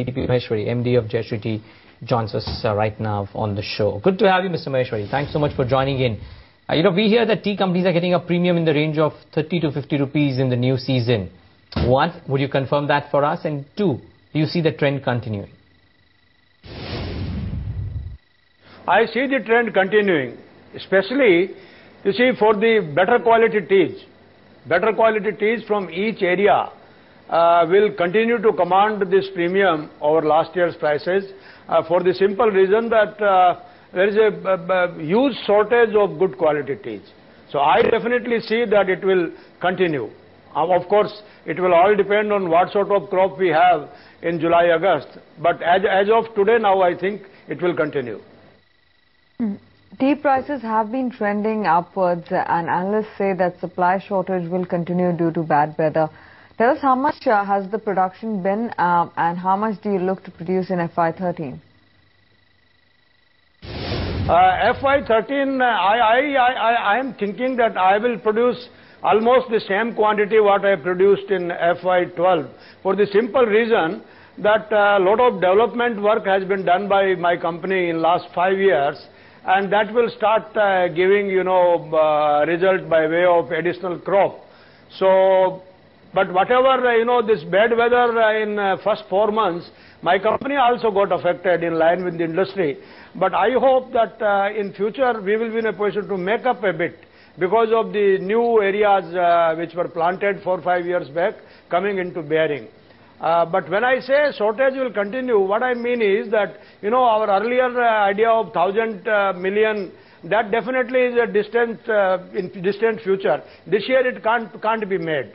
Maheshwari, MD of Shree Tea, joins us right now on the show. Good to have you, Mr. Maheshwari. Thanks so much for joining in. We hear that tea companies are getting a premium in the range of 30 to 50 rupees in the new season. One, would you confirm that for us? And two, do you see the trend continuing? I see the trend continuing, especially, you see, for the better quality teas. Better quality teas from each area will continue to command this premium over last year's prices for the simple reason that there is a huge shortage of good quality teas. So I definitely see that it will continue. Of course, it will all depend on what sort of crop we have in July, August. But as of today now, I think it will continue. Tea prices have been trending upwards, and analysts say that supply shortage will continue due to bad weather. Tell us how much has the production been and how much do you look to produce in FY13? FY13, I am thinking that I will produce almost the same quantity what I produced in FY12 for the simple reason that a lot of development work has been done by my company in last 5 years, and that will start giving, result by way of additional crop. So, but whatever, this bad weather in first 4 months, my company also got affected in line with the industry. But I hope that in future we will be in a position to make up a bit because of the new areas which were planted 4 or 5 years back coming into bearing. But when I say shortage will continue, what I mean is that, our earlier idea of 1,000 million, that definitely is a distant future. This year it can't be made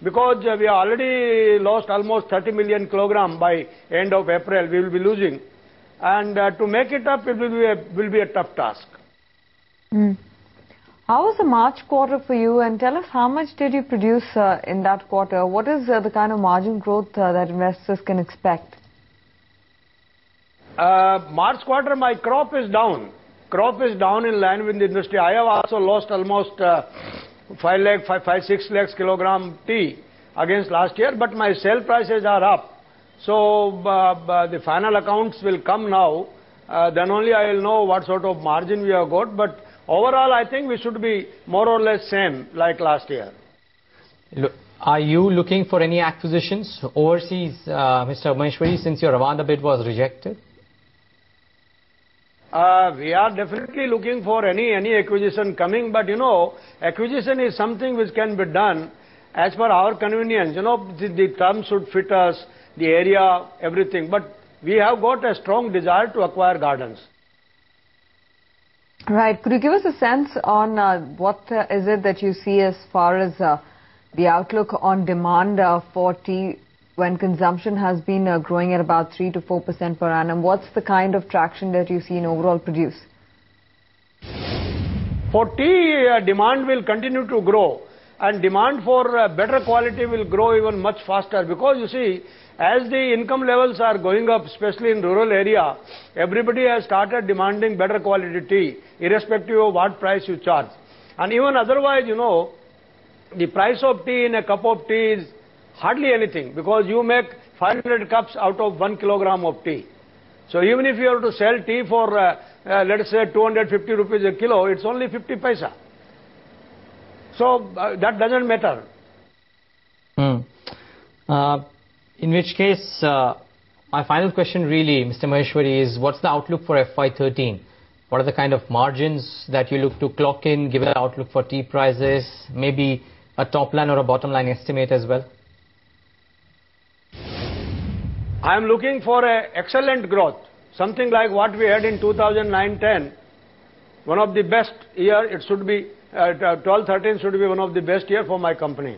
because we have already lost almost 30 million kilogram by end of April. We will be losing, and to make it up, it will be a tough task. How was the March quarter for you, and tell us how much did you produce in that quarter? What is the kind of margin growth that investors can expect? March quarter, my crop is down. Crop is down in line with the industry. I have also lost almost 5-6 lakhs kilogram tea against last year, but my sale prices are up. So the final accounts will come now. Then only I will know what sort of margin we have got. But overall, I think we should be more or less same like last year. Are you looking for any acquisitions overseas, Mr. Maheshwari, since your Rwanda bid was rejected? We are definitely looking for any acquisition coming, but acquisition is something which can be done as per our convenience. The terms should fit us, the area, everything. But we have got a strong desire to acquire gardens. Right. Could you give us a sense on what is it that you see as far as the outlook on demand for tea when consumption has been growing at about 3 to 4% per annum? What's the kind of traction that you see in overall produce? For tea, demand will continue to grow, and demand for better quality will grow even much faster because you see, as the income levels are going up, especially in rural area, everybody has started demanding better quality tea, irrespective of what price you charge. And even otherwise, the price of tea in a cup of tea is hardly anything because you make 500 cups out of 1 kilogram of tea. So even if you have to sell tea for, let's say, 250 rupees a kilo, it's only 50 paisa. So that doesn't matter. In which case, my final question really, Mr. Maheshwari, is what's the outlook for FY13? What are the kind of margins that you look to clock in, given the outlook for tea prices, maybe a top line or a bottom line estimate as well? I am looking for an excellent growth, something like what we had in 2009-10. One of the best year, it should be, 12-13 should be one of the best year for my company.